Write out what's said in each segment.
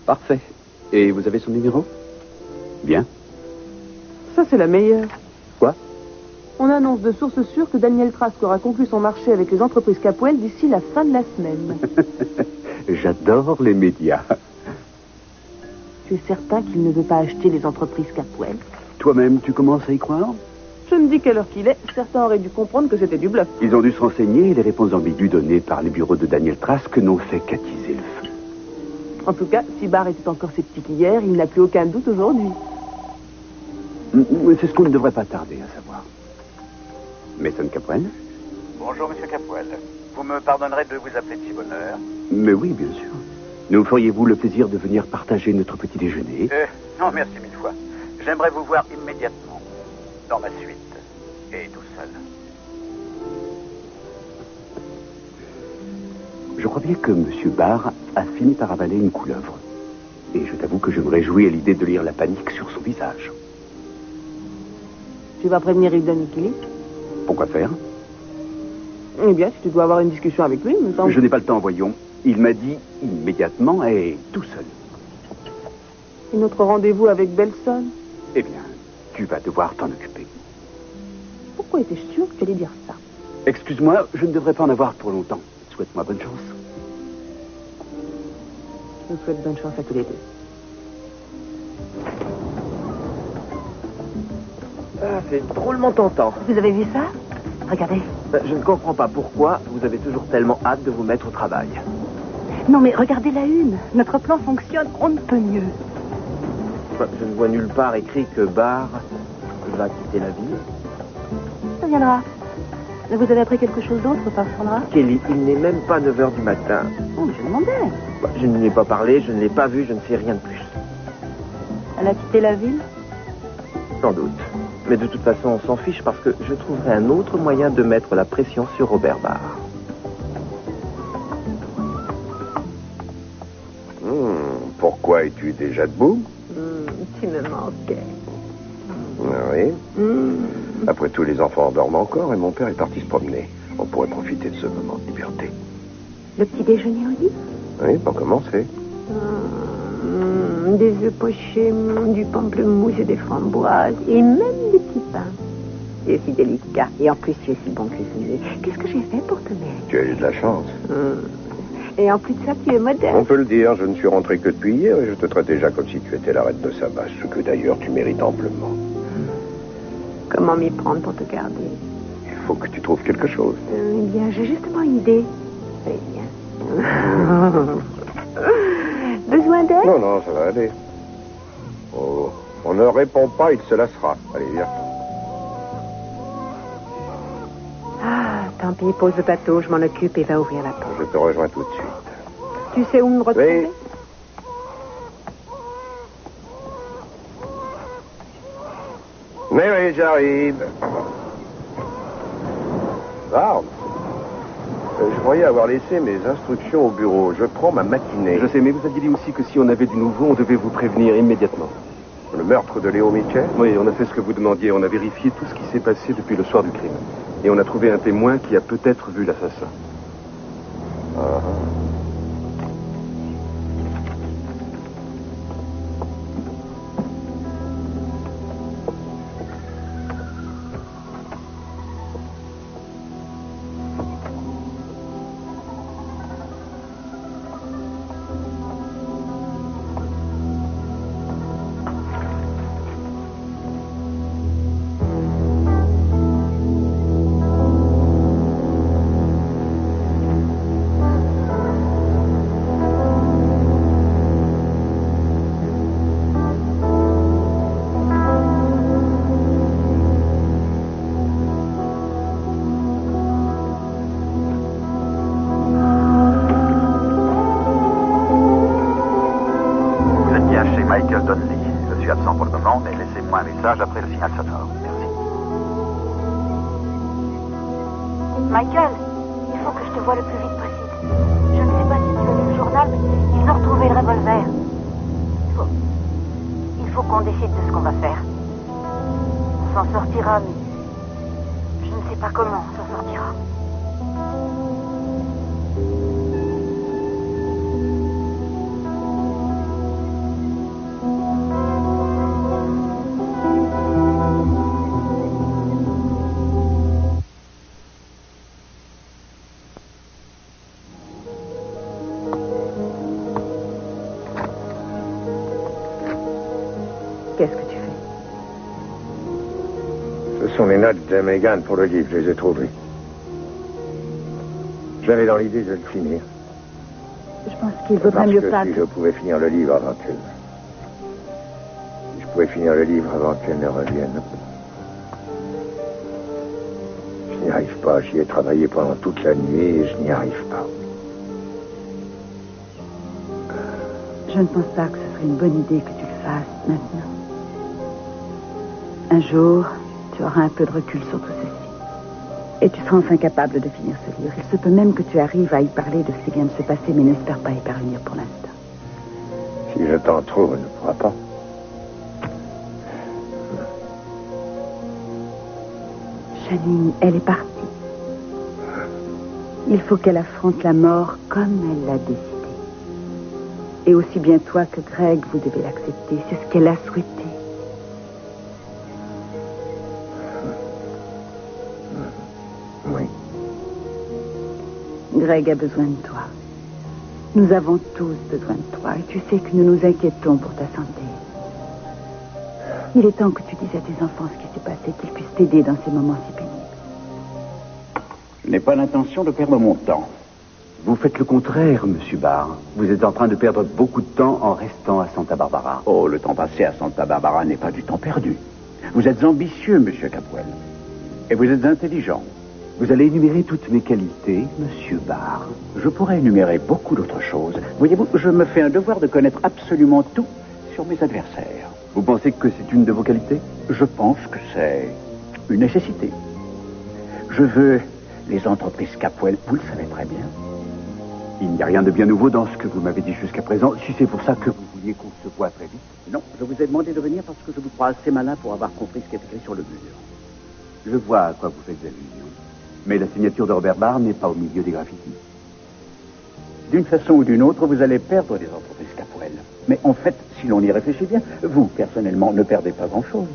Parfait. Et vous avez son numéro? Bien. Ça, c'est la meilleure. Quoi? On annonce de source sûre que Daniel Trask aura conclu son marché avec les entreprises Capwell d'ici la fin de la semaine. J'adore les médias. Tu es certain qu'il ne veut pas acheter les entreprises Capwell? Toi-même, tu commences à y croire? Je me dis qu'à l'heure qu'il est, certains auraient dû comprendre que c'était du bluff. Ils ont dû se renseigner et les réponses ambiguës données par les bureaux de Daniel Trask n'ont fait qu'attiser le feu. En tout cas, si Barr était encore sceptique hier, il n'a plus aucun doute aujourd'hui. C'est ce qu'on ne devrait pas tarder à savoir. Mason Capwell? Bonjour, Monsieur Capwell. Vous me pardonnerez de vous appeler de si bonne heure? Mais oui, bien sûr. Nous feriez-vous le plaisir de venir partager notre petit déjeuner? Non, merci mille fois. J'aimerais vous voir immédiatement. Dans ma suite. Et tout seul. Je crois bien que M. Barr a fini par avaler une couleuvre. Et je t'avoue que je me réjouis à l'idée de lire la panique sur son visage. Tu vas prévenir Hilden Nikili? Pourquoi faire? Eh bien, si tu dois avoir une discussion avec lui, me semble... Je n'ai pas le temps, voyons. Il m'a dit immédiatement et tout seul. Et notre rendez-vous avec Belson? Eh bien, tu vas devoir t'en occuper. Pourquoi étais-je sûr que tu allais dire ça? Excuse-moi, je ne devrais pas en avoir pour longtemps. Souhaite-moi bonne chance. Je vous souhaite bonne chance à tous les deux. Ah, c'est drôlement tentant. Vous avez vu ça? Regardez. Je ne comprends pas pourquoi vous avez toujours tellement hâte de vous mettre au travail. Non, mais regardez la une. Notre plan fonctionne, on ne peut mieux. Je ne vois nulle part écrit que Barr va quitter la ville. Ça viendra. Vous avez appris quelque chose d'autre par Sandra? Kelly, il n'est même pas 9h du matin. Oh, mais je demandais. Je ne lui ai pas parlé, je ne l'ai pas vu, je ne sais rien de plus. Elle a quitté la ville? Sans doute. Mais de toute façon, on s'en fiche parce que je trouverai un autre moyen de mettre la pression sur Robert Barr. Pourquoi es-tu déjà debout? Tu me manquais. Oui. Après tout, les enfants dorment encore et mon père est parti se promener. On pourrait profiter de ce moment de liberté. Le petit déjeuner au lit? Oui, pour commencer. Des œufs pochés, du pamplemousse et des framboises, et même des petits pains. Tu es si délicat, et en plus tu es si bon cuisinier. Qu'est-ce que j'ai fait pour te mettre? Tu as eu de la chance. Et en plus de ça, tu es modeste. On peut le dire, je ne suis rentré que depuis hier et je te traite déjà comme si tu étais la reine de Saba, ce que d'ailleurs tu mérites amplement. Comment m'y prendre pour te garder? Il faut que tu trouves quelque chose. Eh bien, j'ai justement une idée. Eh bien. Besoin d'aide? Non, ça va aller. Oh, on ne répond pas, il se lassera. Allez, viens. Ah, tant pis, pose le bateau, je m'en occupe et va ouvrir la porte. Je te rejoins tout de suite. Tu sais où me retrouver? Oui. Oui, j'arrive. Barnes, je croyais avoir laissé mes instructions au bureau. Je prends ma matinée. Je sais, mais vous aviez dit aussi que si on avait du nouveau, on devait vous prévenir immédiatement. Le meurtre de Léo Mitchell? Oui, on a fait ce que vous demandiez. On a vérifié tout ce qui s'est passé depuis le soir du crime. Et on a trouvé un témoin qui a peut-être vu l'assassin. Après le signal sonore. Merci. Michael, il faut que je te voie le plus vite possible. Je ne sais pas si tu as lu le journal, mais ils ont retrouvé le revolver. Il faut qu'on décide de ce qu'on va faire. On s'en sortira, mais je ne sais pas comment on s'en sortira. Qu'est-ce que tu fais? Ce sont les notes de Megan pour le livre, je les ai trouvées. J'avais dans l'idée de le finir. Je pense qu'il vaudrait Parce mieux que pas... si je pouvais finir le livre avant qu'elle... Si je pouvais finir le livre avant qu'elle ne revienne... Je n'y arrive pas, j'y ai travaillé pendant toute la nuit et je n'y arrive pas. Je ne pense pas que ce serait une bonne idée que tu le fasses maintenant. Un jour, tu auras un peu de recul sur tout ceci. Et tu seras enfin capable de finir ce livre. Il se peut même que tu arrives à y parler de ce qui vient de se passer, mais n'espère pas y parvenir pour l'instant. Si je tente trop, elle ne pourra pas. Janine, elle est partie. Il faut qu'elle affronte la mort comme elle l'a décidé. Et aussi bien toi que Greg, vous devez l'accepter. C'est ce qu'elle a souhaité. Oui. Greg a besoin de toi. Nous avons tous besoin de toi. Et tu sais que nous nous inquiétons pour ta santé. Il est temps que tu dises à tes enfants ce qui s'est passé, qu'ils puissent t'aider dans ces moments si pénibles. Je n'ai pas l'intention de perdre mon temps. Vous faites le contraire, monsieur Barr. Vous êtes en train de perdre beaucoup de temps en restant à Santa Barbara. Oh, le temps passé à Santa Barbara n'est pas du temps perdu. Vous êtes ambitieux, monsieur Capwell. Et vous êtes intelligent. Vous allez énumérer toutes mes qualités, monsieur Barr. Je pourrais énumérer beaucoup d'autres choses. Voyez-vous, je me fais un devoir de connaître absolument tout sur mes adversaires. Vous pensez que c'est une de vos qualités? Je pense que c'est une nécessité. Je veux les entreprises Capwell, vous le savez très bien. Il n'y a rien de bien nouveau dans ce que vous m'avez dit jusqu'à présent, si c'est pour ça que vous vouliez qu'on se voit très vite. Non, je vous ai demandé de venir parce que je vous crois assez malin pour avoir compris ce qui est écrit sur le mur. Je vois à quoi vous faites allusion. Mais la signature de Robert Barr n'est pas au milieu des graffitis. D'une façon ou d'une autre, vous allez perdre des entreprises Capwell. Mais en fait, si l'on y réfléchit bien, vous, personnellement, ne perdez pas grand-chose.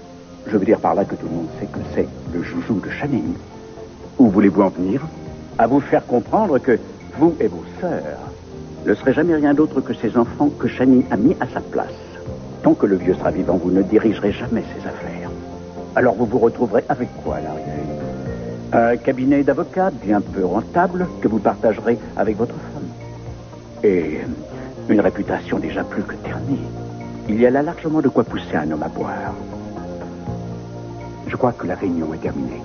Je veux dire par là que tout le monde sait que c'est le joujou de Channing. Où voulez-vous en venir? À vous faire comprendre que vous et vos sœurs ne serez jamais rien d'autre que ces enfants que Channing a mis à sa place. Tant que le vieux sera vivant, vous ne dirigerez jamais ses affaires. Alors vous vous retrouverez avec quoi à l'arrivée? Un cabinet d'avocats bien peu rentable que vous partagerez avec votre femme. Et une réputation déjà plus que ternie. Il y a là largement de quoi pousser un homme à boire. Je crois que la réunion est terminée.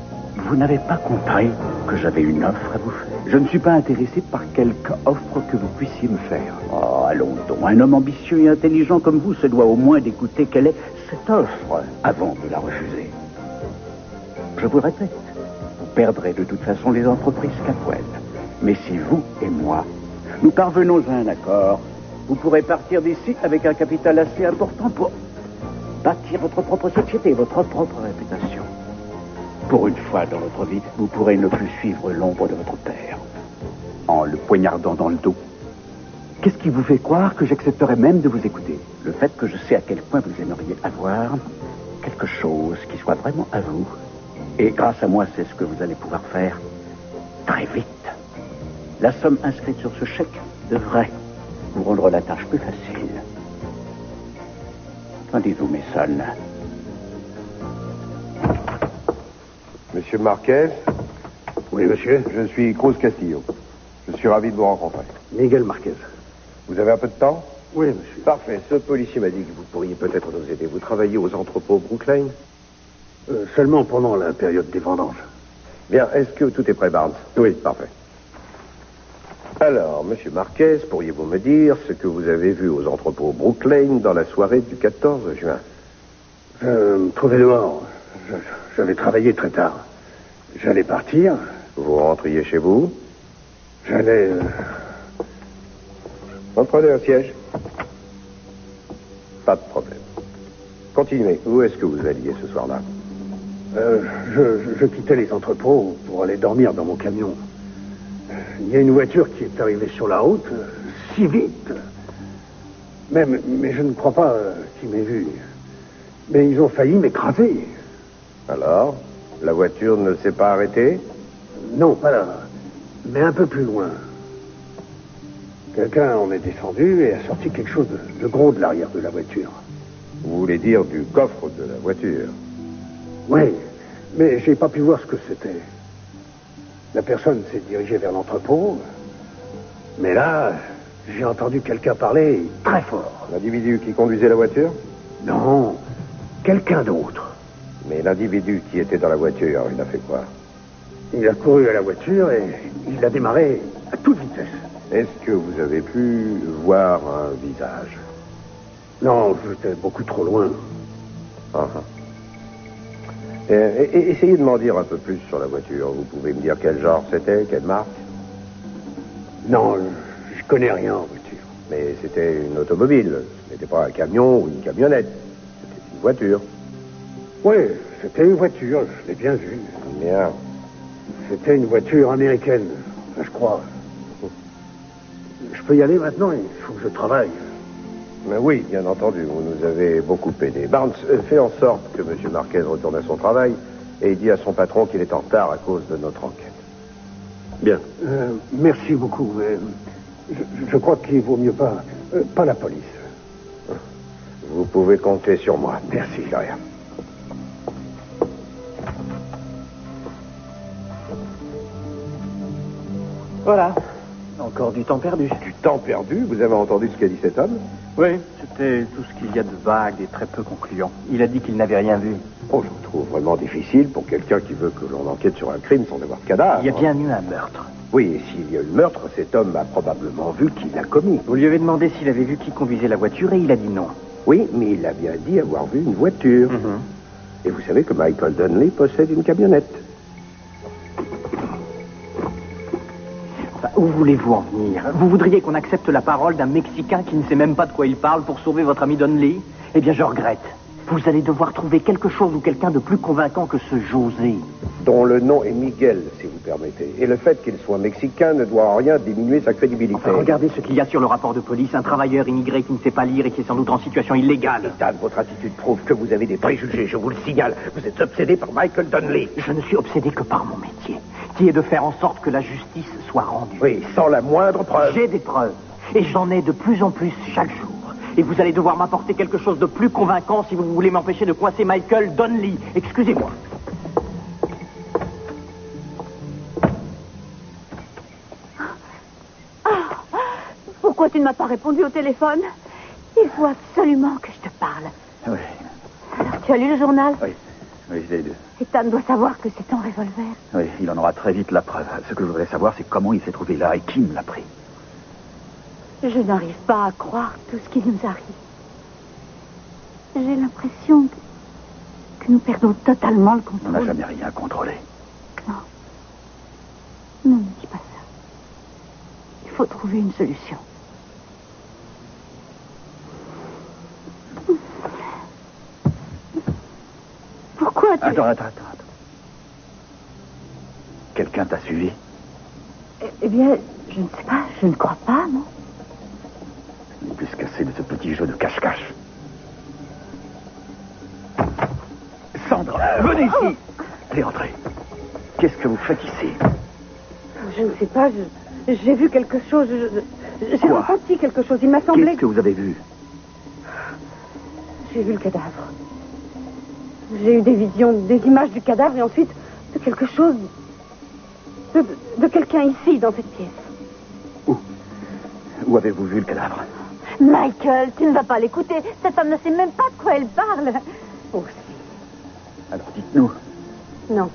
Vous n'avez pas compris que j'avais une offre à vous faire? Je ne suis pas intéressé par quelque offre que vous puissiez me faire. Oh, allons donc. Un homme ambitieux et intelligent comme vous se doit au moins d'écouter quelle est cette offre avant de la refuser. Je vous le répète, vous perdrez de toute façon les entreprises Capwell. Mais si vous et moi, nous parvenons à un accord, vous pourrez partir d'ici avec un capital assez important pour bâtir votre propre société, votre propre réputation. Pour une fois dans votre vie, vous pourrez ne plus suivre l'ombre de votre père. En le poignardant dans le dos. Qu'est-ce qui vous fait croire que j'accepterais même de vous écouter? Le fait que je sais à quel point vous aimeriez avoir quelque chose qui soit vraiment à vous. Et grâce à moi, c'est ce que vous allez pouvoir faire très vite. La somme inscrite sur ce chèque devrait vous rendre la tâche plus facile. Qu'en dites-vous, mes sons? Monsieur Marquez? Oui, monsieur. Je suis Cruz Castillo. Je suis ravi de vous rencontrer. Miguel Marquez. Vous avez un peu de temps? Oui, monsieur. Parfait. Ce policier m'a dit que vous pourriez peut-être nous aider. Vous travaillez aux entrepôts Brookline? Seulement pendant la période des vendanges. Bien. Est-ce que tout est prêt, Barnes? Oui. Parfait. Alors, monsieur Marquez, pourriez-vous me dire ce que vous avez vu aux entrepôts Brookline dans la soirée du 14 juin? Je me trouvais dehors. J'avais travaillé très tard. J'allais partir. Vous rentriez chez vous? J'allais... Prenez un siège. Pas de problème. Continuez. Où est-ce que vous alliez ce soir-là? Je quittais les entrepôts pour aller dormir dans mon camion. Il y a une voiture qui est arrivée sur la route, si vite. Mais je ne crois pas qu'ils m'aient vu. Mais ils ont failli m'écraser. Alors, la voiture ne s'est pas arrêtée? Non, pas là, mais un peu plus loin. Quelqu'un en est descendu et a sorti quelque chose de gros de l'arrière de la voiture. Vous Vous voulez dire du coffre de la voiture? Oui, mais j'ai pas pu voir ce que c'était. La personne s'est dirigée vers l'entrepôt. Mais là, j'ai entendu quelqu'un parler très fort. L'individu qui conduisait la voiture? Non, quelqu'un d'autre. Mais l'individu qui était dans la voiture, il a fait quoi? Il a couru à la voiture et il a démarré à toute vitesse. Est-ce que vous avez pu voir un visage? Non, j'étais beaucoup trop loin. Ah, ah. Essayez de m'en dire un peu plus sur la voiture. Vous pouvez me dire quel genre c'était, quelle marque? Non, je connais rien en voiture. Mais c'était une automobile. Ce n'était pas un camion ou une camionnette. C'était une voiture. Oui, c'était une voiture, je l'ai bien vue. Bien. C'était une voiture américaine, je crois. Je peux y aller maintenant, il faut que je travaille. Mais oui, bien entendu, vous nous avez beaucoup aidé. Barnes fait en sorte que M. Marquez retourne à son travail et dit à son patron qu'il est en retard à cause de notre enquête. Bien. Merci beaucoup. Je crois qu'il vaut mieux pas la police. Vous pouvez compter sur moi. Merci. De rien. Voilà. Encore du temps perdu. Du temps perdu? Vous avez entendu ce qu'a dit cet homme? Oui, c'était tout ce qu'il y a de vague et très peu concluant. Il a dit qu'il n'avait rien vu. Oh, je le trouve vraiment difficile pour quelqu'un qui veut que l'on enquête sur un crime sans avoir de cadavre. Il y a bien eu un meurtre. Oui, et s'il y a eu meurtre, cet homme a probablement vu qui l'a commis. Vous lui avez demandé s'il avait vu qui conduisait la voiture et il a dit non. Oui, mais il a bien dit avoir vu une voiture. Et vous savez que Michael Donnelly possède une camionnette. Enfin, où voulez-vous en venir? Vous voudriez qu'on accepte la parole d'un Mexicain qui ne sait même pas de quoi il parle pour sauver votre ami Donnelly? Eh bien, je regrette. Vous allez devoir trouver quelque chose ou quelqu'un de plus convaincant que ce José. Dont le nom est Miguel, si vous permettez. Et le fait qu'il soit mexicain ne doit en rien diminuer sa crédibilité. Enfin, regardez ce qu'il y a sur le rapport de police. Un travailleur immigré qui ne sait pas lire et qui est sans doute en situation illégale. Ethan, votre attitude prouve que vous avez des préjugés, je vous le signale. Vous êtes obsédé par Michael Donnelly. Je ne suis obsédé que par mon métier, qui est de faire en sorte que la justice soit rendue. Oui, sans la moindre preuve. J'ai des preuves, et j'en ai de plus en plus chaque jour. Et vous allez devoir m'apporter quelque chose de plus convaincant si vous voulez m'empêcher de coincer Michael Donnelly. Excusez-moi. Pourquoi tu ne m'as pas répondu au téléphone? Il faut absolument que je te parle. Oui, Alors, tu as lu le journal? oui, je l'ai lu. Ethan doit savoir que c'est ton revolver. Oui, il en aura très vite la preuve. Ce que je voudrais savoir, c'est comment il s'est trouvé là et qui me l'a pris. Je n'arrive pas à croire tout ce qui nous arrive. J'ai l'impression que nous perdons totalement le On contrôle. n'a jamais rien contrôlé. Non. Non, ne dis pas ça. Il faut trouver une solution. Pourquoi tu... Attends. Quelqu'un t'a suivi? Eh bien, je ne sais pas. Je ne crois pas, non. Il peut se casser de ce petit jeu de cache-cache. Sandra, venez ici. Allez, entrez. Qu'est-ce que vous faites ici? Je ne sais pas, j'ai vu quelque chose. J'ai Quoi? ressenti quelque chose. Il m'a semblé Qu'est-ce que vous avez vu? J'ai vu le cadavre. J'ai eu des visions, des images du cadavre et ensuite de quelque chose. De quelqu'un ici, dans cette pièce. Où avez-vous vu le cadavre? Michael, tu ne vas pas l'écouter. Cette femme ne sait même pas de quoi elle parle. Oh, Alors dites-nous, non.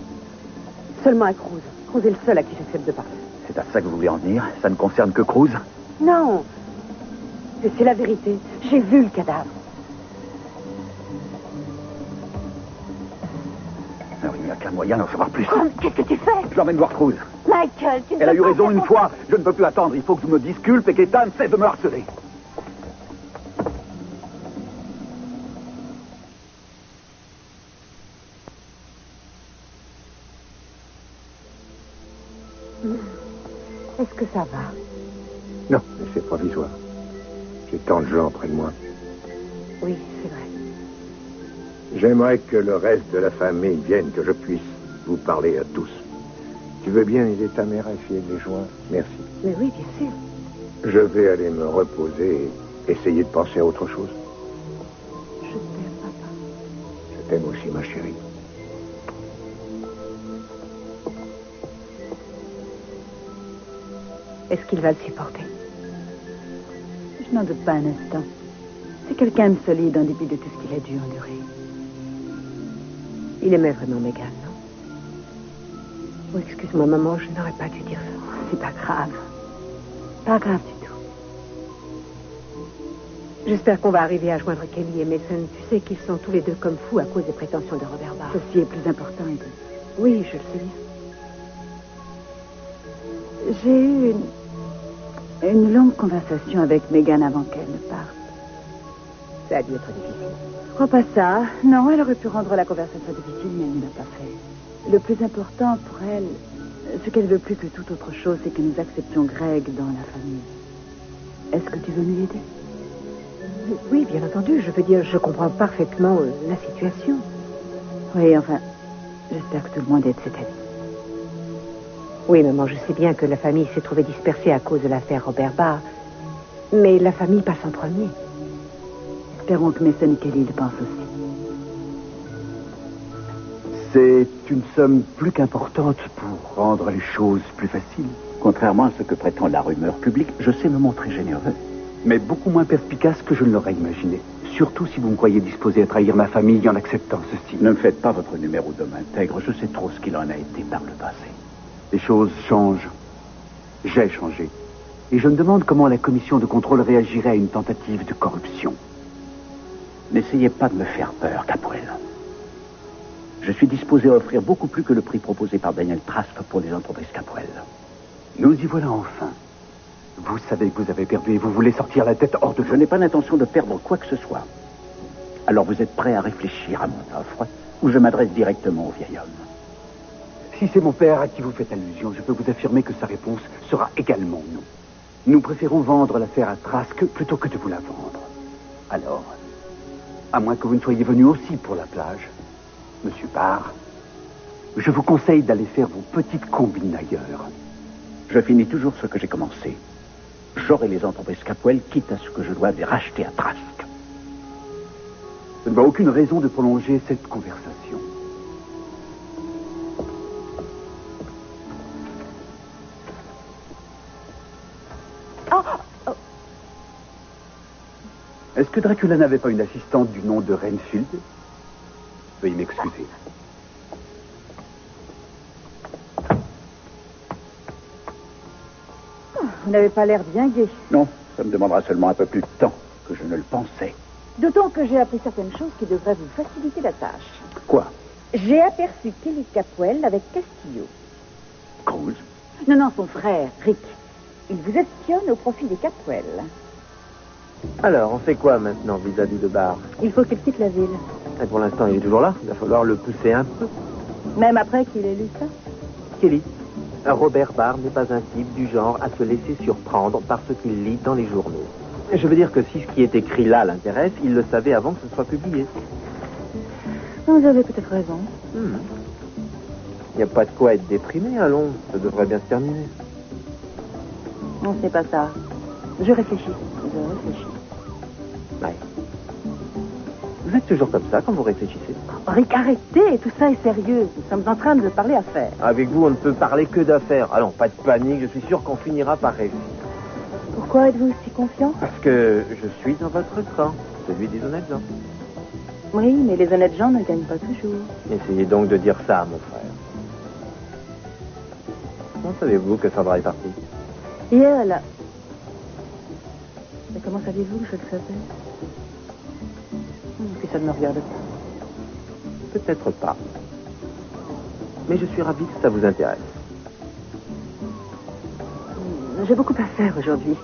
Seulement à Cruz. Cruz est le seul à qui j'accepte de parler. c'est à ça que vous voulez en venir? Ça ne concerne que Cruz? Non. C'est la vérité. J'ai vu le cadavre. Alors il n'y a qu'un moyen d'en savoir plus. Qu'est-ce que tu fais? Je l'emmène voir Cruz. Michael, tu ne Elle a peux eu pas raison faire une ton- fois. Je ne peux plus attendre. Il faut que tu me disculpes et qu'Ethan cesse de me harceler. Est-ce que ça va? Non, mais c'est provisoire. J'ai tant de gens près de moi. Oui, c'est vrai. J'aimerais que le reste de la famille vienne, que je puisse vous parler à tous. Tu veux bien aider ta mère à essayer de les joindre? Merci. Mais oui, bien sûr. Je vais aller me reposer et essayer de penser à autre chose. Je t'aime. t'aime aussi, ma chérie. Est-ce qu'il va le supporter? Je n'en doute pas un instant. C'est quelqu'un de solide en dépit de tout ce qu'il a dû endurer. Il aimait vraiment Mégane, non? Oh, excuse-moi, maman, je n'aurais pas dû dire ça. C'est pas grave. Pas grave du tout. J'espère qu'on va arriver à joindre Kelly et Mason. Tu sais qu'ils sont tous les deux comme fous à cause des prétentions de Robert Barr. Ceci est plus important, Edith. Oui, je le sais bien. J'ai eu une longue conversation avec Mégane avant qu'elle ne parte. Ça a dû être difficile. Je crois pas ça. Non, elle aurait pu rendre la conversation difficile, mais elle ne l'a pas fait. Le plus important pour elle, ce qu'elle veut plus que toute autre chose, c'est que nous acceptions Greg dans la famille. Est-ce que tu veux nous aider? Oui, bien entendu. Je veux dire, je comprends parfaitement la situation. Oui, enfin, j'espère que tout le monde aide cet ami. Oui, maman, je sais bien que la famille s'est trouvée dispersée à cause de l'affaire Robert Barr. Mais la famille passe en premier. Espérons que Mason et Kelly le pensent aussi. C'est une somme plus qu'importante pour rendre les choses plus faciles. Contrairement à ce que prétend la rumeur publique, je sais me montrer généreux. Mais beaucoup moins perspicace que je ne l'aurais imaginé. Surtout si vous me croyez disposé à trahir ma famille en acceptant ceci. Ne me faites pas votre numéro d'homme intègre. Je sais trop ce qu'il en a été par le passé. Les choses changent. J'ai changé. Et je me demande comment la commission de contrôle réagirait à une tentative de corruption. N'essayez pas de me faire peur, Capwell. Je suis disposé à offrir beaucoup plus que le prix proposé par Daniel Trask pour les entreprises Capwell. Nous y voilà enfin. Vous savez que vous avez perdu et vous voulez sortir la tête hors de Je l'eau. n'ai pas l'intention de perdre quoi que ce soit. Alors vous êtes prêt à réfléchir à mon offre, ou je m'adresse directement au vieil homme? Si c'est mon père à qui vous faites allusion, je peux vous affirmer que sa réponse sera également non. Nous préférons vendre l'affaire à Trask plutôt que de vous la vendre. Alors, à moins que vous ne soyez venu aussi pour la plage, Monsieur Barr, je vous conseille d'aller faire vos petites combines ailleurs. Je finis toujours ce que j'ai commencé. J'aurai les entreprises Capwell, quitte à ce que je doive les racheter à Trask. Je ne vois aucune raison de prolonger cette conversation. Est-ce que Dracula n'avait pas une assistante du nom de Renfield? Veuillez m'excuser. Vous n'avez pas l'air bien gai. Non, ça me demandera seulement un peu plus de temps que je ne le pensais. D'autant que j'ai appris certaines choses qui devraient vous faciliter la tâche. Quoi? J'ai aperçu Kelly Capwell avec Castillo. Cruz? Non, son frère, Rick. Il vous espionne au profit des Capwell. Alors, on fait quoi maintenant vis-à-vis de Barr? Il faut qu'il quitte la ville. Et pour l'instant, il est toujours là. Il va falloir le pousser un peu. Même après qu'il ait lu ça. Kelly, Robert Barr n'est pas un type du genre à se laisser surprendre par ce qu'il lit dans les journaux. Je veux dire que si ce qui est écrit là l'intéresse, il le savait avant que ce soit publié. Vous avez peut-être raison. Il n'y a pas de quoi être déprimé, allons. Ça devrait bien se terminer. Non, c'est pas ça. Je réfléchis. Ouais. Vous êtes toujours comme ça quand vous réfléchissez. Rick, arrêtez. Tout ça est sérieux. Nous sommes en train de parler affaires. Avec vous, on ne peut parler que d'affaires. Allons, pas de panique, je suis sûr qu'on finira par réussir. Pourquoi êtes-vous si confiant? Parce que je suis dans votre camp, celui des honnêtes gens. Oui, mais les honnêtes gens ne gagnent pas toujours. Essayez donc de dire ça à mon frère. Comment savez-vous que Sandra est partie? Hier, elle a... Mais comment saviez-vous que je le savais? Puis ça ne me regarde pas. Peut-être pas. Mais je suis ravi que ça vous intéresse. J'ai beaucoup à faire aujourd'hui.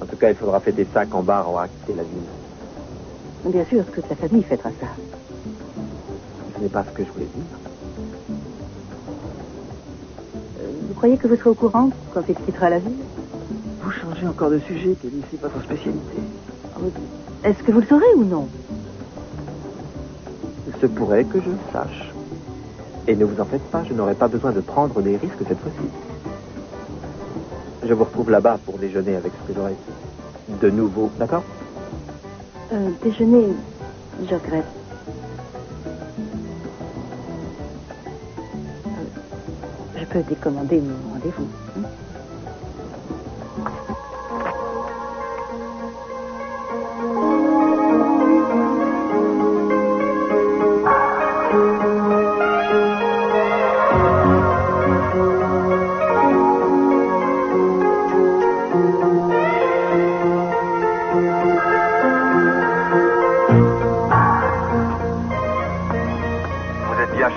En tout cas, il faudra fêter ça quand Barr aura quitté la ville. Bien sûr, toute la famille fêtera ça. Ce n'est pas ce que je voulais dire. Vous croyez que vous serez au courant quand il quittera la ville? Vous changez encore de sujet, Kelly, c'est pas votre spécialité. Est-ce que vous le saurez ou non? Il se pourrait que je le sache. Et ne vous en faites pas, je n'aurai pas besoin de prendre des risques cette fois-ci. Je vous retrouve là-bas pour déjeuner avec ce que j'aurai de nouveau, d'accord? Déjeuner, je regrette. peux décommander mon rendez-vous.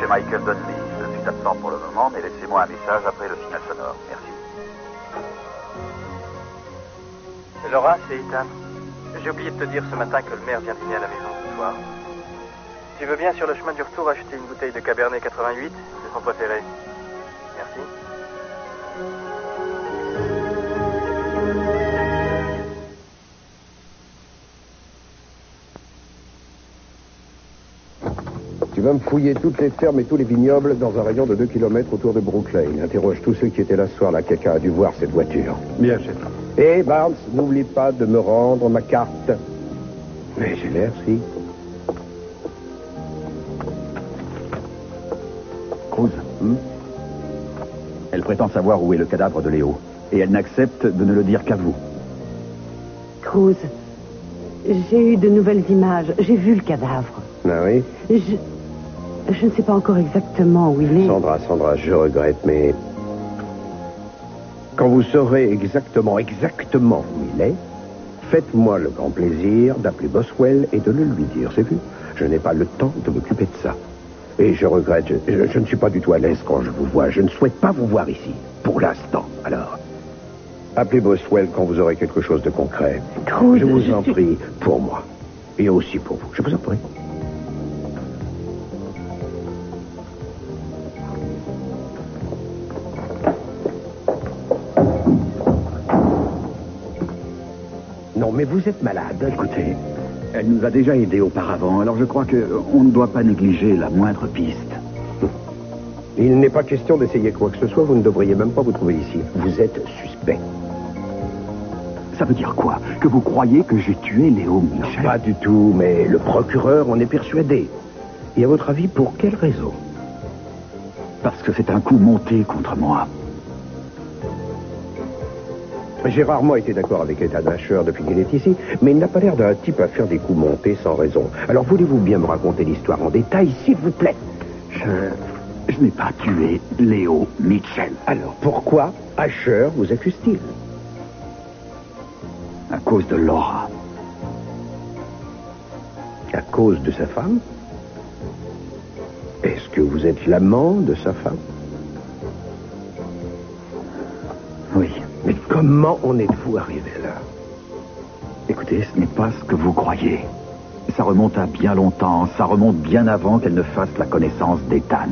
Chez Michael Donnelly. Je suis absent pour le moment, mais laissez-moi un message après le signal sonore. Merci. Laura, c'est Ethan. J'ai oublié de te dire ce matin que le maire vient dîner à la maison ce soir. Tu veux bien, sur le chemin du retour, acheter une bouteille de Cabernet 88? C'est son préféré. Merci. Tu vas me fouiller toutes les fermes et tous les vignobles dans un rayon de 2 kilomètres autour de Brooklyn. Interroge tous ceux qui étaient là ce soir-là. Quelqu'un a dû voir cette voiture. Bien, chef. Et Barnes, n'oublie pas de me rendre ma carte. Mais j'ai l'air, si. Cruz. Elle prétend savoir où est le cadavre de Léo. Et elle n'accepte de ne le dire qu'à vous. Cruz, j'ai eu de nouvelles images. J'ai vu le cadavre. Ah oui? Je ne sais pas encore exactement où il est. Sandra, je regrette, mais... Quand vous saurez exactement où il est, faites-moi le grand plaisir d'appeler Boswell et de le lui dire, c'est vu? Je n'ai pas le temps de m'occuper de ça. Et je regrette, je ne suis pas du tout à l'aise quand je vous vois. Je ne souhaite pas vous voir ici, pour l'instant. Alors, appelez Boswell quand vous aurez quelque chose de concret. Cruz, je vous en prie, pour moi. Et aussi pour vous. Je vous en prie. Non, mais vous êtes malade. Écoutez, elle nous a déjà aidés auparavant, alors je crois qu'on ne doit pas négliger la moindre piste. Il n'est pas question d'essayer quoi que ce soit. Vous ne devriez même pas vous trouver ici. Vous êtes suspect. Ça veut dire quoi? Que vous croyez que j'ai tué Léo Michel? Pas du tout, mais le procureur en est persuadé. Et à votre avis, pour quelle raison? Parce que c'est un coup monté contre moi. J'ai rarement été d'accord avec Ethan Asher depuis qu'il est ici, mais il n'a pas l'air d'un type à faire des coups montés sans raison. Alors voulez-vous bien me raconter l'histoire en détail, s'il vous plaît? Je n'ai pas tué Léo Mitchell. Alors pourquoi Asher vous accuse-t-il? À cause de Laura. À cause de sa femme? Est-ce que vous êtes l'amant de sa femme? Oui. Mais comment en êtes-vous arrivé là? Écoutez, ce n'est pas ce que vous croyez. Ça remonte à bien longtemps. Ça remonte bien avant qu'elle ne fasse la connaissance d'Ethan.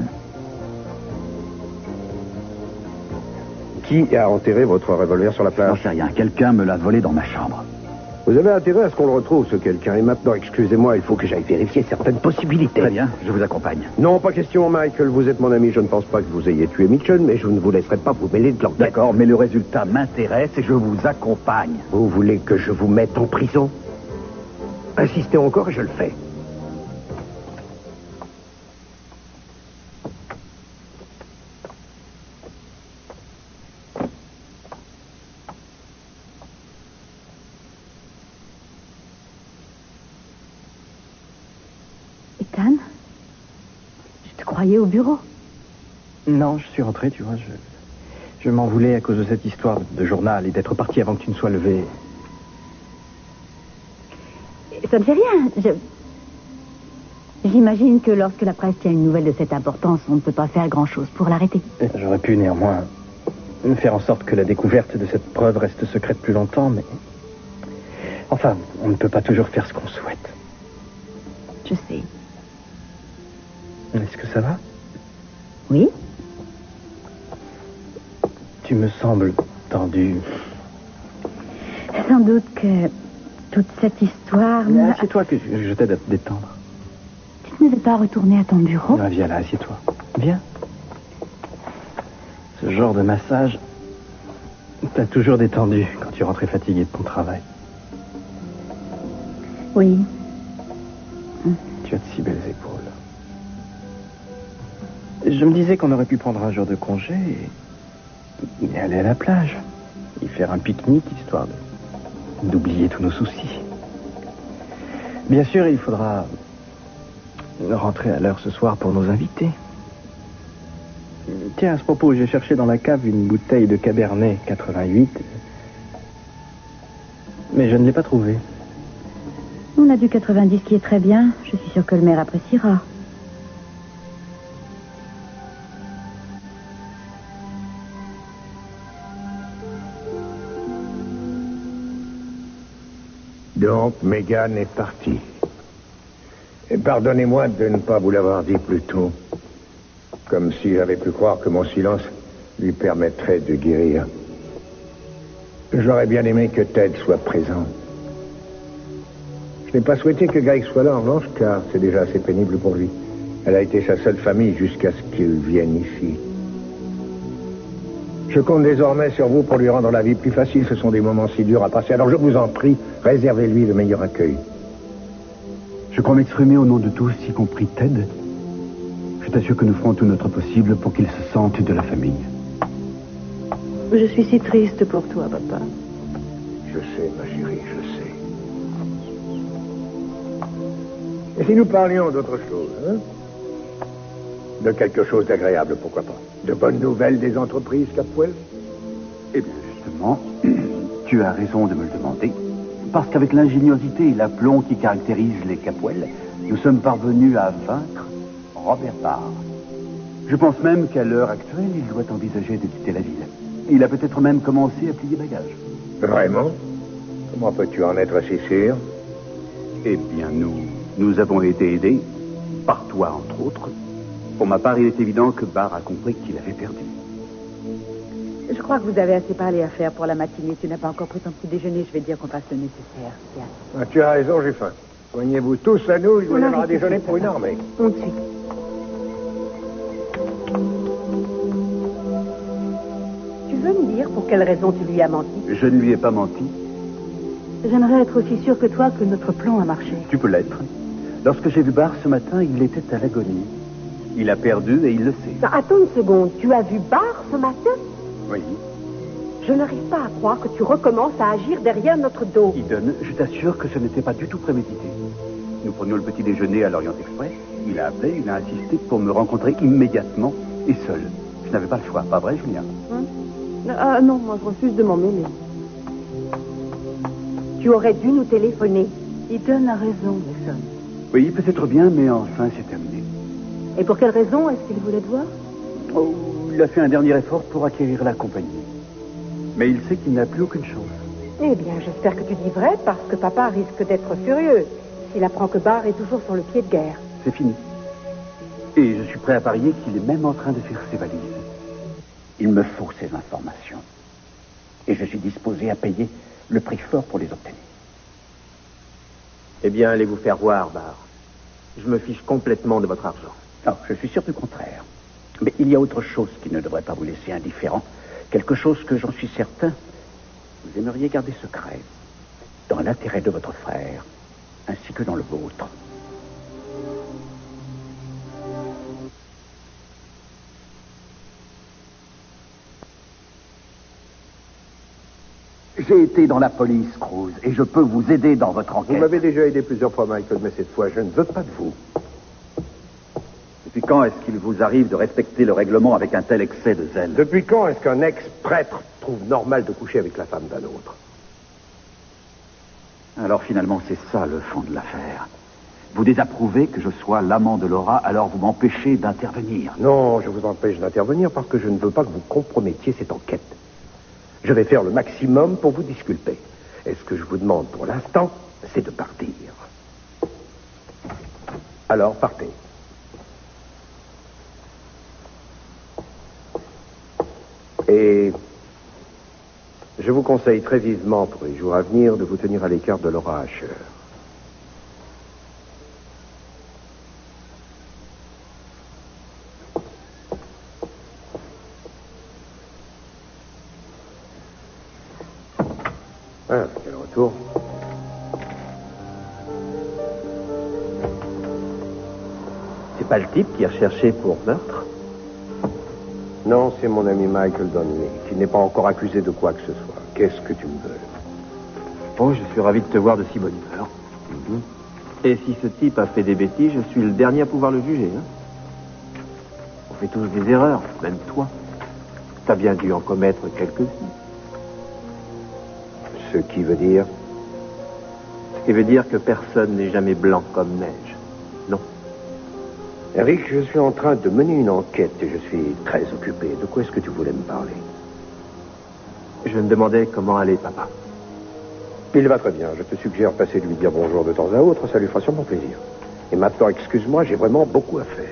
Qui a enterré votre revolver sur la J'en plage? sais rien. Quelqu'un me l'a volé dans ma chambre. Vous avez intérêt à ce qu'on le retrouve, ce quelqu'un. Et maintenant, excusez-moi, il faut que j'aille vérifier certaines possibilités. Très bien, je vous accompagne. Non, pas question, Michael. Vous êtes mon ami. Je ne pense pas que vous ayez tué Mitchell, mais je ne vous laisserai pas vous mêler de l'enquête. D'accord, mais le résultat m'intéresse et je vous accompagne. Vous voulez que je vous mette en prison? Insistez encore et je le fais. Ethan, je te croyais au bureau. Non, je suis rentré, tu vois. Je m'en voulais à cause de cette histoire de journal et d'être parti avant que tu ne sois levé. Ça ne fait rien. J'imagine que lorsque la presse tient une nouvelle de cette importance, on ne peut pas faire grand-chose pour l'arrêter. J'aurais pu néanmoins faire en sorte que la découverte de cette preuve reste secrète plus longtemps, mais... Enfin, on ne peut pas toujours faire ce qu'on souhaite. Je sais. Est-ce que ça va? Oui? Tu me sembles tendu. Sans doute que toute cette histoire... Assieds-toi que je t'aide à te détendre. Tu ne veux pas retourner à ton bureau? Ah, viens là, assieds-toi. Viens. Ce genre de massage t'as toujours détendu quand tu rentrais fatigué de ton travail. Oui. Tu as de si belles épaules. Je me disais qu'on aurait pu prendre un jour de congé et aller à la plage. Y faire un pique-nique, histoire d'oublier tous nos soucis. Bien sûr, il faudra rentrer à l'heure ce soir pour nos invités. Tiens, à ce propos, j'ai cherché dans la cave une bouteille de Cabernet 88, mais je ne l'ai pas trouvée. On a du 90 qui est très bien. Je suis sûre que le maire appréciera. Donc, Mégane est partie. Et pardonnez-moi de ne pas vous l'avoir dit plus tôt. Comme si j'avais pu croire que mon silence lui permettrait de guérir. J'aurais bien aimé que Ted soit présent. Je n'ai pas souhaité que Greg soit là, en revanche, car c'est déjà assez pénible pour lui. Elle a été sa seule famille jusqu'à ce qu'il vienne ici. Je compte désormais sur vous pour lui rendre la vie plus facile. Ce sont des moments si durs à passer. Alors je vous en prie, réservez-lui le meilleur accueil. Je crois m'exprimer au nom de tous, y compris Ted. Je t'assure que nous ferons tout notre possible pour qu'il se sente de la famille. Je suis si triste pour toi, papa. Je sais, ma chérie, je sais. Et si nous parlions d'autre chose, hein? De quelque chose d'agréable, pourquoi pas? De bonnes nouvelles des entreprises, Capwell? Eh bien, justement, tu as raison de me le demander. Parce qu'avec l'ingéniosité et l'aplomb qui caractérisent les Capwell, nous sommes parvenus à vaincre Robert Barr. Je pense même qu'à l'heure actuelle, il doit envisager de quitter la ville. Il a peut-être même commencé à plier bagages. Vraiment? Comment peux-tu en être si sûr? Eh bien, nous avons été aidés, par toi entre autres. Pour ma part, il est évident que Barr a compris qu'il avait perdu. Je crois que vous avez assez parlé à faire pour la matinée. Tu n'as pas encore pris ton petit déjeuner. Je vais dire qu'on fasse le nécessaire. Tiens. Ah, tu as raison, j'ai faim. Soignez-vous tous à nous, il vous donnera déjeuner pour une armée. On te suit. Tu veux me dire pour quelle raison tu lui as menti? Je ne lui ai pas menti. J'aimerais être aussi sûr que toi que notre plan a marché. Tu peux l'être. Lorsque j'ai vu Barr ce matin, il était à l'agonie. Il a perdu et il le sait. Attends une seconde. Tu as vu Barr ce matin? Oui. Je n'arrive pas à croire que tu recommences à agir derrière notre dos. Eden, je t'assure que ce n'était pas du tout prémédité. Nous prenions le petit déjeuner à l'Orient Express. Il a appelé, il a insisté pour me rencontrer immédiatement et seul. Je n'avais pas le choix, pas vrai, Julien? Ah non, moi je refuse de m'en mêler. Tu aurais dû nous téléphoner. Eden a raison, Wilson. Oui, peut-être bien, mais enfin, c'est terminé. Et pour quelle raison est-ce qu'il voulait te voir? Oh, il a fait un dernier effort pour acquérir la compagnie. Mais il sait qu'il n'a plus aucune chance. Eh bien, j'espère que tu dis vrai, parce que papa risque d'être furieux s'il apprend que Barr est toujours sur le pied de guerre. C'est fini. Et je suis prêt à parier qu'il est même en train de faire ses valises. Il me faut ces informations. Et je suis disposé à payer le prix fort pour les obtenir. Eh bien, allez vous faire voir, Barr. Je me fiche complètement de votre argent. Non, je suis sûr du contraire. Mais il y a autre chose qui ne devrait pas vous laisser indifférent. Quelque chose que j'en suis certain, vous aimeriez garder secret. Dans l'intérêt de votre frère, ainsi que dans le vôtre. J'ai été dans la police, Cruz, et je peux vous aider dans votre enquête. Vous m'avez déjà aidé plusieurs fois, Michael, mais cette fois, je ne veux pas de vous. Depuis quand est-ce qu'il vous arrive de respecter le règlement avec un tel excès de zèle? Depuis quand est-ce qu'un ex-prêtre trouve normal de coucher avec la femme d'un autre? Alors finalement, c'est ça le fond de l'affaire. Vous désapprouvez que je sois l'amant de Laura, alors vous m'empêchez d'intervenir. Non, je vous empêche d'intervenir parce que je ne veux pas que vous compromettiez cette enquête. Je vais faire le maximum pour vous disculper. Et ce que je vous demande pour l'instant, c'est de partir. Alors, partez. Et je vous conseille très vivement pour les jours à venir de vous tenir à l'écart de Laura Asher. Ah, quel retour. C'est pas le type qui a cherché pour meurtre? Non, c'est mon ami Michael Donnelly, qui n'est pas encore accusé de quoi que ce soit. Qu'est-ce que tu me veux? Oh, je suis ravi de te voir de si bonne humeur. Et si ce type a fait des bêtises, je suis le dernier à pouvoir le juger. Hein. On fait tous des erreurs, même toi. T'as bien dû en commettre quelques-unes. Ce qui veut dire? Ce qui veut dire que personne n'est jamais blanc comme neige. Non. Eric, je suis en train de mener une enquête et je suis très occupé. De quoi est-ce que tu voulais me parler? Je me demandais comment allait papa. Il va très bien. Je te suggère passer lui dire bonjour de temps à autre. Ça lui fera sûrement plaisir. Et maintenant, excuse-moi, j'ai vraiment beaucoup à faire.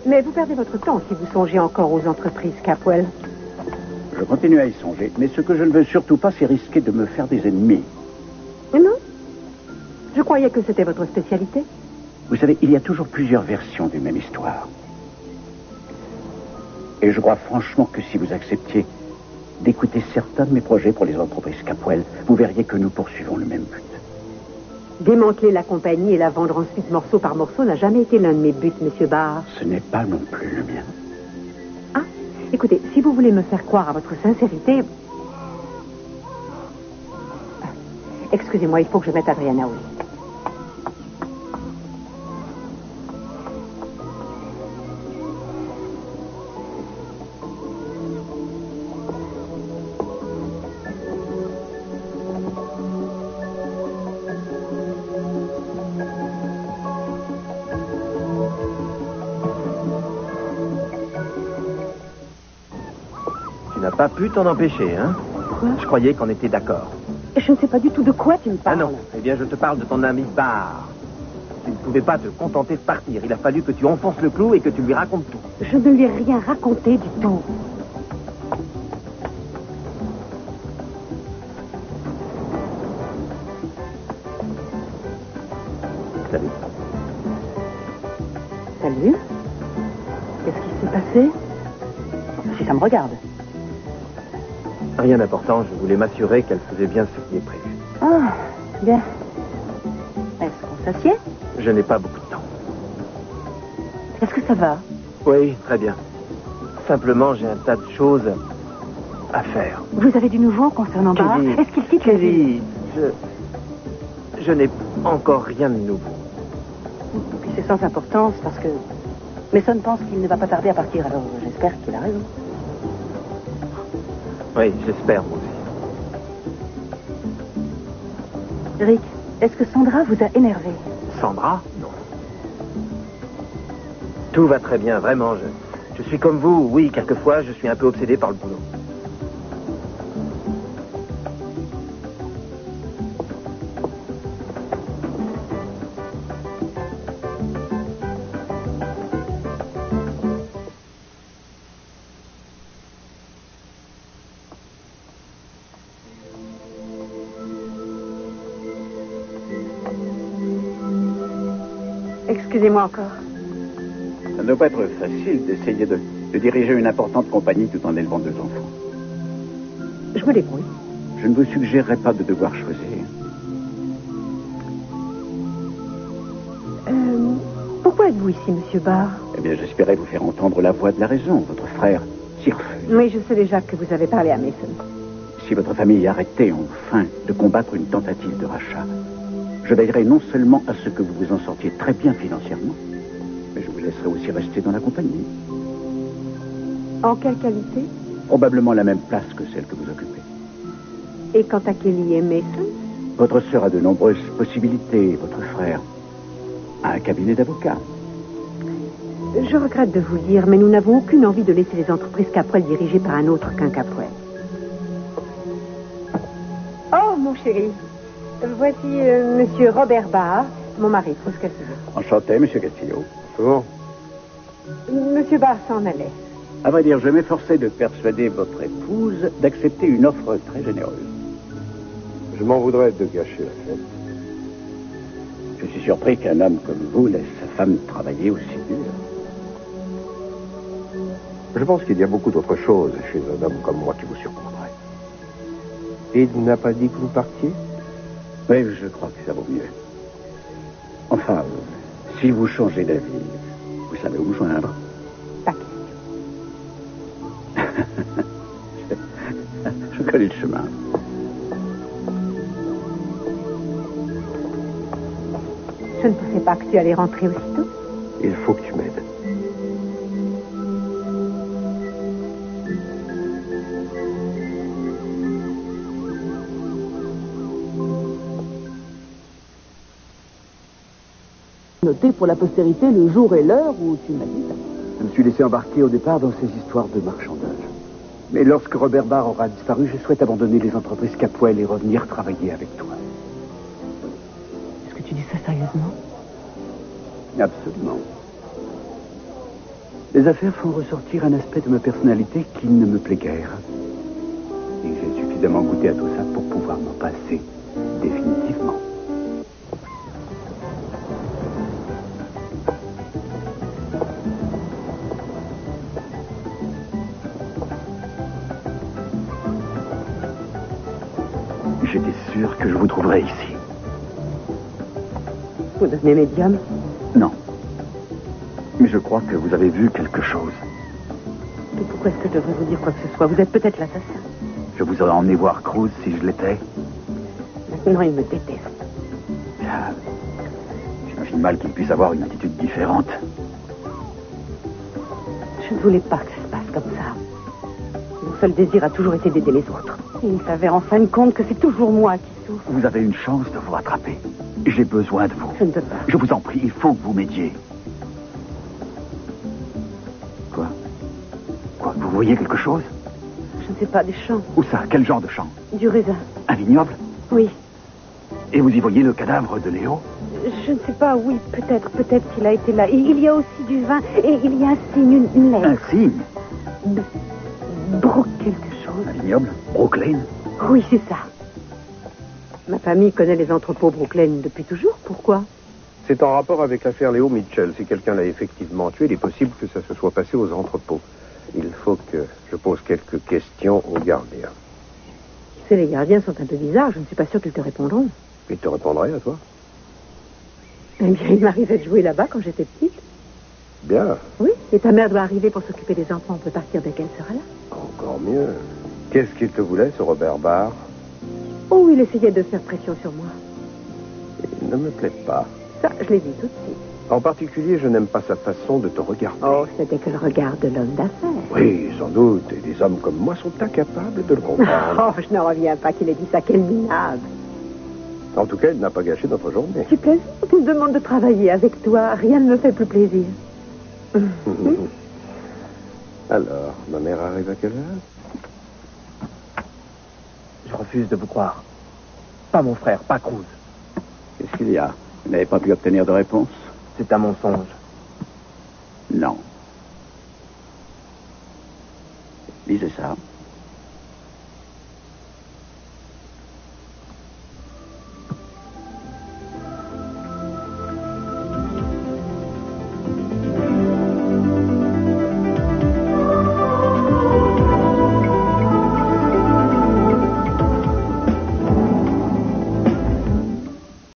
Mais vous perdez votre temps si vous songez encore aux entreprises Capwell. Je continue à y songer, mais ce que je ne veux surtout pas, c'est risquer de me faire des ennemis. Mais non. Je croyais que c'était votre spécialité. Vous savez, il y a toujours plusieurs versions d'une même histoire. Et je crois franchement que si vous acceptiez d'écouter certains de mes projets pour les entreprises Capwell, vous verriez que nous poursuivons le même but. Démanteler la compagnie et la vendre ensuite morceau par morceau n'a jamais été l'un de mes buts, Monsieur Barr. Ce n'est pas non plus le mien. Ah, écoutez, si vous voulez me faire croire à votre sincérité... Excusez-moi, il faut que je mette Adriana au lit. Tu n'as pas pu t'en empêcher, hein? Quoi? Je croyais qu'on était d'accord. Je ne sais pas du tout de quoi tu me parles. Ah non, eh bien je te parle de ton ami Barr. Tu ne pouvais pas te contenter de partir. Il a fallu que tu enfonces le clou et que tu lui racontes tout. Je ne lui ai rien raconté du tout. Salut. Salut. Qu'est-ce qui s'est passé? Si ça me regarde. Rien d'important, je voulais m'assurer qu'elle faisait bien ce qui est prévu. Ah, bien. Est-ce qu'on s'assied? Je n'ai pas beaucoup de temps. Est-ce que ça va? Oui, très bien. Simplement, j'ai un tas de choses à faire. Vous avez du nouveau concernant Barr? Kelly, Est-ce qu'il quitte la ville? Kelly, je n'ai encore rien de nouveau. Puis c'est sans importance parce que Mason pense qu'il ne va pas tarder à partir, alors j'espère qu'il a raison. Oui, j'espère, moi aussi. Rick, est-ce que Sandra vous a énervé? Sandra? Non. Tout va très bien, vraiment. Je suis comme vous. Oui, quelquefois, je suis un peu obsédé par le boulot. Excusez-moi encore. Ça ne doit pas être facile d'essayer de diriger une importante compagnie tout en élevant 2 enfants. Je me débrouille. Je ne vous suggérerais pas de devoir choisir. Pourquoi êtes-vous ici, Monsieur Barr? Eh bien, j'espérais vous faire entendre la voix de la raison. Votre frère s'y refuse. Oui, je sais déjà que vous avez parlé à Mason. Si votre famille arrêtait enfin de combattre une tentative de rachat, je veillerai non seulement à ce que vous vous en sortiez très bien financièrement, mais je vous laisserai aussi rester dans la compagnie. En quelle qualité? Probablement la même place que celle que vous occupez. Et quant à Kelly et Mason? Votre sœur a de nombreuses possibilités. Votre frère a un cabinet d'avocats. Je regrette de vous le dire, mais nous n'avons aucune envie de laisser les entreprises Capwell dirigées par un autre qu'un Capwell. Oh, mon chéri. Voici Monsieur Robert Barr, mon mari, Trousse Castillo. Enchanté, Monsieur Castillo. Bonjour. Monsieur Barr s'en allait. À vrai dire, je m'efforçais de persuader votre épouse d'accepter une offre très généreuse. Je m'en voudrais de gâcher la fête. Je suis surpris qu'un homme comme vous laisse sa femme travailler aussi dur. Je pense qu'il y a beaucoup d'autres choses chez un homme comme moi qui vous surprendrait. Et il n'a pas dit que vous partiez? Oui, je crois que ça vaut mieux. Enfin, si vous changez d'avis, vous savez où me joindre. Pas question. Je connais le chemin. Je ne pensais pas que tu allais rentrer aussitôt. Il faut que tu m'aides. Noter pour la postérité le jour et l'heure où tu m'as dit ça. Je me suis laissé embarquer au départ dans ces histoires de marchandage. Mais lorsque Robert Barr aura disparu, je souhaite abandonner les entreprises Capwell et revenir travailler avec toi. Est-ce que tu dis ça sérieusement? Absolument. Les affaires font ressortir un aspect de ma personnalité qui ne me plaît guère. Et j'ai suffisamment goûté à tout ça pour pouvoir m'en passer définitivement. J'étais sûr que je vous trouverais ici. Vous devenez médium? Non. Mais je crois que vous avez vu quelque chose. Et pourquoi est-ce que je devrais vous dire quoi que ce soit? Vous êtes peut-être l'assassin. Je vous aurais emmené voir Cruz si je l'étais. Maintenant, il me déteste. Ah, j'imagine mal qu'il puisse avoir une attitude différente. Je ne voulais pas que ça se passe comme ça. Mon seul désir a toujours été d'aider les autres. Et il s'avère en fin de compte que c'est toujours moi qui souffre. Vous avez une chance de vous rattraper. J'ai besoin de vous. Je ne peux pas. Je vous en prie, il faut que vous m'aidiez. Quoi? Vous voyez quelque chose? Je ne sais pas, des champs. Où ça? Quel genre de champ? Du raisin. Un vignoble? Oui. Et vous y voyez le cadavre de Léo? Je ne sais pas, oui, peut-être qu'il a été là. Et il y a aussi du vin, et il y a un signe, une lettre. Un signe? Brooke quelque chose. Un vignoble? Brooklyn? Oui, c'est ça. Ma famille connaît les entrepôts Brooklyn depuis toujours. Pourquoi? C'est en rapport avec l'affaire Léo Mitchell. Si quelqu'un l'a effectivement tué, il est possible que ça se soit passé aux entrepôts. Il faut que je pose quelques questions aux gardiens. Tu sais, les gardiens sont un peu bizarres. Je ne suis pas sûre qu'ils te répondront. Ils te répondraient à toi? Eh bien, il m'arrivait de jouer là-bas quand j'étais petite. Bien. Oui, et ta mère doit arriver pour s'occuper des enfants. On peut partir dès qu'elle sera là. Encore mieux. Qu'est-ce qu'il te voulait, ce Robert Barr? Oh, il essayait de faire pression sur moi. Il ne me plaît pas. Ça, je l'ai dit tout de suite. En particulier, je n'aime pas sa façon de te regarder. Oh, c'était que le regard de l'homme d'affaires. Oui, sans doute. Et des hommes comme moi sont incapables de le comprendre. Oh, je n'en reviens pas qu'il ait dit ça. Quel minable. En tout cas, il n'a pas gâché notre journée. Tu plaisantes? Tu me demandes de travailler avec toi. Rien ne me fait plus plaisir. Alors, ma mère arrive à quelle heure? Je refuse de vous croire. Pas mon frère, pas Cruz. Qu'est-ce qu'il y a? Vous n'avez pas pu obtenir de réponse? C'est un mensonge. Non. Lisez ça.